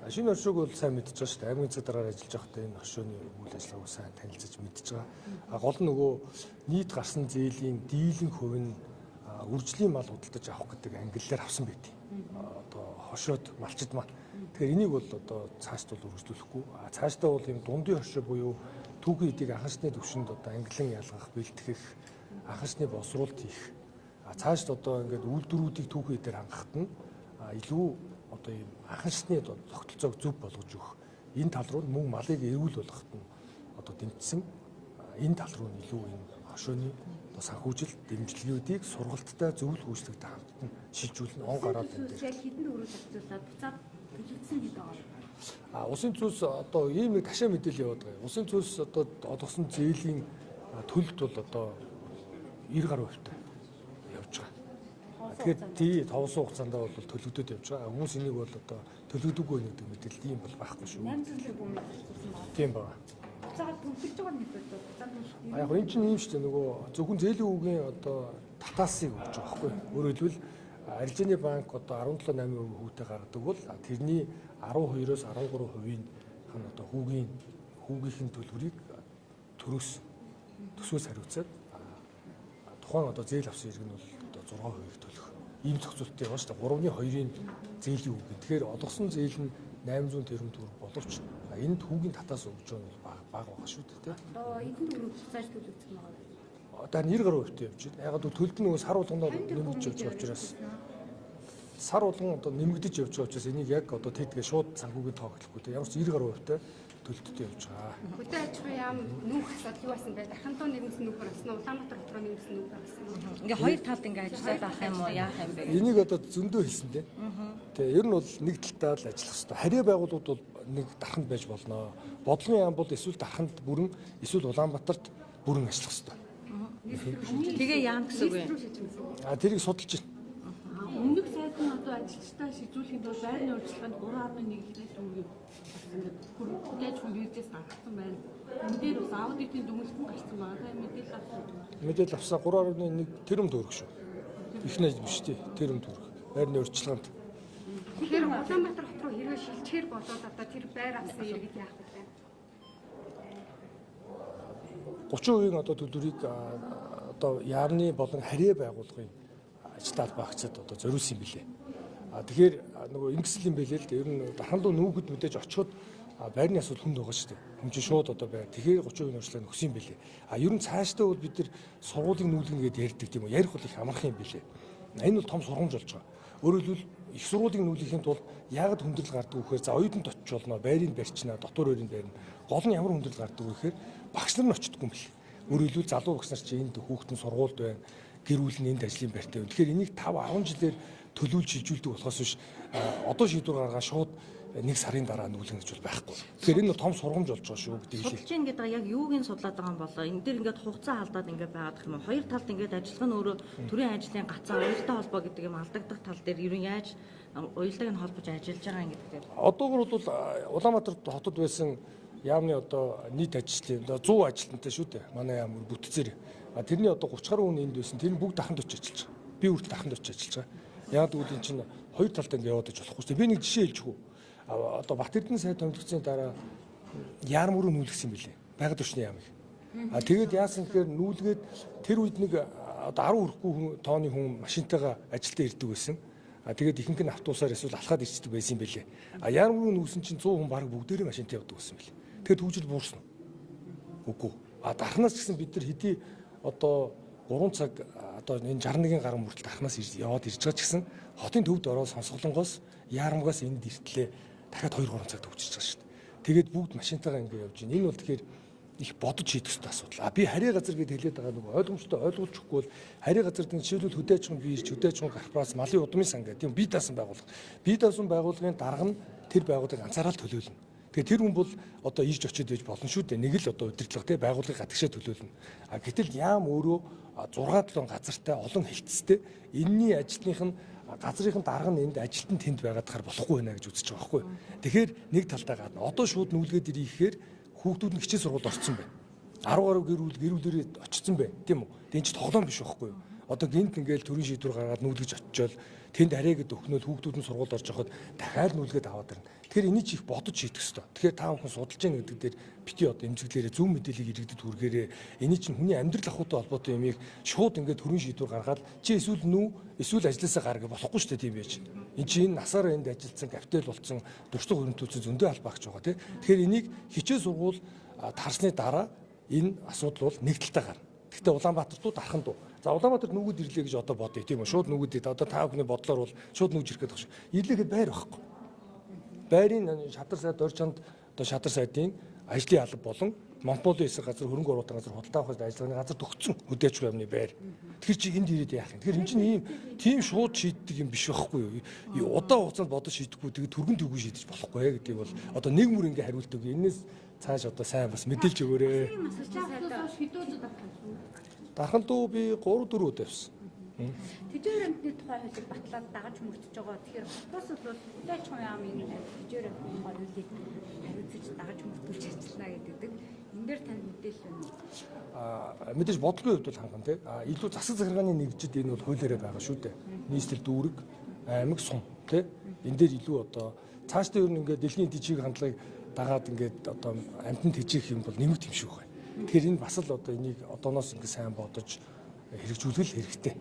Шинэ оршиг бол сайн мэдж байгаа шүү дээ. Аймгийн цэг дараагаар ажиллаж байхдаа энэ оршооны үйл ажиллагааг сайн танилцаж мэдж байгаа. Гол нь нөгөө нийт гарсан зээлийн дийлэн хувь нь үржлийн мал худалдаж авах гэдэг ангиллаар авсан байдгийг. Одоо хошоод малчид маань. Тэгэхээр энийг бол одоо цаашд бол үргэлжлүүлэхгүй. Цаашдаа бол юм дундын оршоо буюу түүхэн эдийг анхаарчны төвшөнд одоо ангиллан ялгах, бэлтгэх, анхаарчны босруулалт хийх. Цаашд одоо ингээд үйлдвэрүүдийг түүхэн эдээр хангахад нь илүү одоо ийм анхаарчны тогтолцоог зөв болгож өгөх. Энэ тал руу мөн малыг эрүүл болгоход нь одоо дэмжсэн. Энэ тал руу илүү энэ хошооны санхүүжил дэмжлэгүүдийг сургалттай зөвлөх үйлчлэгтэй хамтдан шилжүүлнэ. Он гараад энэ дээр. Хэдэн өрөө зарцуулаад буцаад төлөвлөсөн хэд байгаа. Усын цус одоо ийм нэг ташаа мэдээлэл яваад байгаа. Усын цус одоо олгосон зээлийн төлөлт бол одоо 90 гаруй хувьтай явж байгаа. Тэгэхээр тий товсон хугацаанд бол төлөгдөд явж байгаа. Хүмүүс энийг бол одоо төлөгдөггүй нэгдэг мэдээлэл ийм бол байхгүй шүү. 800 бөмбөг зарцуулсан байна. Тийм байна. Буцаад төлөвлөж байгаа нэг бол буцаад Яг энэ чинь юм шүү дээ нөгөө зөвхөн зээлийн үгийн одоо татаасыг өгч байгаа байхгүй. Өөрөөр хэлбэл арилжааны банк одоо 17.8% хүүтэй гаргадаг бол тэрний 12-оос 13%-ийн одоо хүүгийнхэн төлбөрийг төсвөөс хариуцаад тухайн одоо зээл авсан иргэн бол одоо 6% төлөх. Ийм зохицуулттай байна шүү дээ. 3.2-ийн зээлийн үг. Тэгэхээр олгосон зээл нь 800 тэрбум төгрөг боловч энд хүүгийн татаас өгж байгаа нь бага байгаа шүү дээ. одоо эдэн өрөө буцааж төлөвлөсөн байгаа. Одоо 90 гаруй хувьтай явж байна. Яг бол төлөлт нь нөгөө сар болгоноор нэмэгдэж явж байгаа учраас сар болгон одоо нэмэгдэж явж байгаа учраас энийг яг одоо тэдгээ шууд санхүүгийн тоогдлохгүй те ямар ч 90 гаруй хувьтай төлөлттэй явж байгаа. Хөдөө аж ахуйн яам нүүх асуудал юу байсан бэ? Дахантуу нэрмсэн нүүх болсон уу? Улаанбаатар хотроо нэрмсэн нүүх болсон уу? Ингээ хоёр талд ингээ ажиллаад авах юм уу? Яах юм бэ? Энийг одоо зөндөө хэлсэн те. Тэгээ ер нь бол нэг талдаа л ажиллах хэрэгтэй. Харьяа байгууллагууд бол нэг дарханд байж болно. Бодлогын яам бол эсвэл дарханд бүрэн эсвэл Улаанбаатарт бүрэн ажиллах хэрэгтэй. Тэгээ яам гэсэн үг вэ? Тэрийг судалж байна. Өмнөх сайд нь одоо ажилчдаа шийдвэрлэхэд бол байрны урьдчилгаанд 3.1 төгрөгийг хүлээж хүн биржээс гаргасан байна. Энэ дээр бас аудитын дүгнэлтэн гарсан байгаа. Та мэдээлэл авсан. Мэдээлэл авсан 3.1 тэрбум төгрөг шүү. Ихнээс биш тий тэрбум төгрөг. Байрны урьдчилгаанд. Тэгэхээр Улаанбаатар хот руу хэрвээ шилжчихэр болоод одоо тэр байр авсан иргэд яах вэ? 30% одоо төлбөрийг одоо яамны болон харьяа байгууллагын ажилтал багцад одоо зориулсан юм билээ. Тэгэхээр нөгөө ингэсэл юм билээ л дээ. Ер нь дархандуу нүүхэд мэдээж очиход байрны асуудал хүнд байгаа шүү дээ. Хүн чинь шууд одоо байр. Тэгэхээр 30% нөрслөө нөхсөн юм билээ. Ер нь цаашдаа бол бид нар сургуулийн нүүлгэн гэдээ ярьдаг тийм үү? Ярих бол их амархан юм билээ. Энэ бол том сургамж болж байгаа. Өөрөөр хэлбэл их сургуулийн нүүлгэхийн тулд яагаад хүндрэл гардаг вэ гэхээр за оюутанд очиж болно, байрыг барьчна, дотор байрыг барина. Гол нь ямар хүндрэл гардаг вэ гэхээр багш нар нь очдоггүй юм бэл. Өөрөөр хэлбэл залуу багш нар чинь энд хүүхдэн сургуульд байна. Гэр бүл нь энд ажлын байртай байна. Тэгэхээр энийг 5-10 жилээр төлөвлөж шилжүүлдэг болохоос биш одоо шийдвэр гаргаа шууд нэг сарын дараа нүүлгэн гэж бол байхгүй. Тэгэхээр энэ том сургамж болж байгаа шүү гэдэг хэлээ. Судалж ингээд байгаа яг юуг нь судлаад байгаа юм болоо. Энэ дээр ингээд хугацаа алдаад ингээд байгаад юм уу? Хоёр талд ингээд ажиллах нь өөрөө төрийн ажлын гацаа уялдаа холбоо гэдэг юм алдагдах тал дээр ер нь яаж уялдааг нь холбож ажиллаж байгаа юм гэдэг дээр. Одоогор бол Улаанбаатар хотод байсан яамны одоо нийт ажилтны 100 ажилтнтай шүү дээ. Манай яам бүтцээр. Тэрний одоо 30 гаруй хүн энд байсан. Тэр нь бүгд даханд очиж ажиллаж байгаа. Би үрд даханд очиж ажиллаж байгаа. Яг тэгвэл эн чинь хоёр талтай ингээд яваад иж болохгүй шүү дээ. Би нэг жишээ хэлж өгөө. Одоо Батэрдэн сайд томилогдсны дараа яарм руу нүүлгсэн юм билээ. Байгаль орчны яамыг. Тэгээд яасан гэхээр нүүлгээд тэр үед нэг одоо 10 хүрэхгүй тооны хүн машинтайгаа ажилдаа ирдэг байсан. Тэгээд ихэнх нь автобусаар эсвэл алхаад ирчдэг байсан юм билээ. Яарм руу нүүсэн чинь 100 хүн бараг бүгдээрээ машинтай явдаг байсан билээ. Тэгээд хөгжил буурсан уу? Үгүй. Дархнаас гэсэн бид нар хэдий одоо 3 цаг одоо энэ 61-ийн гаруй мөртөл дархнаас яваад ирж байгаа ч гэсэн хотын төвд ороод сонсголонгоос яармгаас энд иртлээ дахиад 2-3 цаг төвчж байгаа шүү дээ. Тэгээд бүгд машинтайгаа ингэ явж байна. Энэ бол тэгэхээр их бодож хийх ёстой асуудал. Би харьяа газар гэдээ хэлээд байгаа нэг ойлгомжтой ойлгуулчихгүй бол харьяа газар гэдэг жишээлбэл хөдөө аж ахуйн бирж, хөдөө аж ахуйн корпорац, малын удмын сан гэдэг тийм бие даасан байгууллага. Бие даасан байгууллагын дарга нь тэр байгууллагыг анзаараад төлөөлнө. Тэгэхээр тэр хүн бол одоо ирж очиод байж болно шүү дээ. Нэг л одоо удирдлага тий байгууллагыг гадагшаа төлөөлнө. Гэтэл яам өөрөө 6-7 газартай олон хэлтстэй энэний ажилтных нь газрынхан дарга нь энд ажилтан тэнд байгаад хаар болохгүй байна гэж үзэж байгаа байхгүй. Тэгэхээр нэг талдаа гадна одоо шууд нүүлгээд ирэх ихээр хүүхдүүд нь хичээл сургуульд орсон байна. 10 гаруй гэр бүлэрээ очсон байна тийм үү. Энд ч тоглоом биш байхгүй юу. одоо гинт ингээл төрийн шийдвэр гаргаад нүүлгэж очичоод тэнд арайгэд өгнөөл хүүхдүүд нь сургууль орж явахад дахиад нүүлгээд аваад ирнэ. Тэгэхээр энийг чих бодож шийдэх хэрэгтэй. Тэгэхээр та бүхэн судалж яах гэдэг дээр бити одоо эмзэглээрээ зөв мэдээллийг иргэдэд хүргээрээ энийг чинь хүний амьдрал ахуйтай холбоотой юмыг шууд ингээд төрийн шийдвэр гаргаад чи эсвэл нүү эсвэл ажилласаа гар гэж болохгүй шүү дээ тийм байж. Энд чинь насаараа энд ажилласан капитал болсон дуршлаг хөрөнтөөцөө зөндөө албаагч байгаа тийм. Тэгэхээр энийг хичээл сургууль тарсны дараа энэ асуудал бол нэг талтай гарна. Гэхдээ Улаанбаатар дуу дархан дуу. За Улаанбаатар нүгүүд ирлээ гэж одоо бодъё тийм үү? Шууд нүгүүд одоо та бүхний бодлоор бол шууд нүгж ирэх гэдэг шүү. Ирлээхэд байр байхгүй. Байрын шадар сайд Орчинд одоо шадар сайдын ажлын алба болон Монголын эсрэг газар хөрөнгө оруулалтын газар худалдаа авах ажиллагааны газар төгссөн хөдөөж байвны байр. Тэгэхээр чи энд ирээд яах юм? Тэгэхээр энэ чинь ийм тийм шууд шийддэг юм биш байхгүй юу? Удаан хугацаанд бодож шийдэхгүй тэгээд түргэн төгөө шийдэж болохгүй гэдэг бол одоо нэг мөр ингээ хариулт өгье. Энээс цааш одоо сайн бас мэдээлж өгөөрэй. Дархан дуу би 3 4 удаа явсан. Тэжээр амтны тухай хуулийг батлаад дагаж мөрдөж байгаа. Тэгэхээр хотоос бол хүлээж авах яамын тэжээр амтны тухай хуулийг хариуцж дагаж мөрдүүлж ажиллана гэдэг. Энэ дээр танд мэдээлэл байна уу? Мэдээж бодлогын хувьд бол ханган тий. Илүү засаг захиргааны нэгжид энэ бол хуулиараа байгаа шүү дээ. Нийслэл дүүрэг, аймаг сум тий. Энэ дээр илүү одоо цаашдаа ер нь ингээд дэлхийн эдийн засгийн хандлагыг дагаад ингээд одоо амтнд тэжээх юм бол нэмэгт юм шиг байна. Тэгэхээр энэ бас л одоо энийг одооноос ингээд сайн бодож хэрэгжүүлэх хэрэгтэй.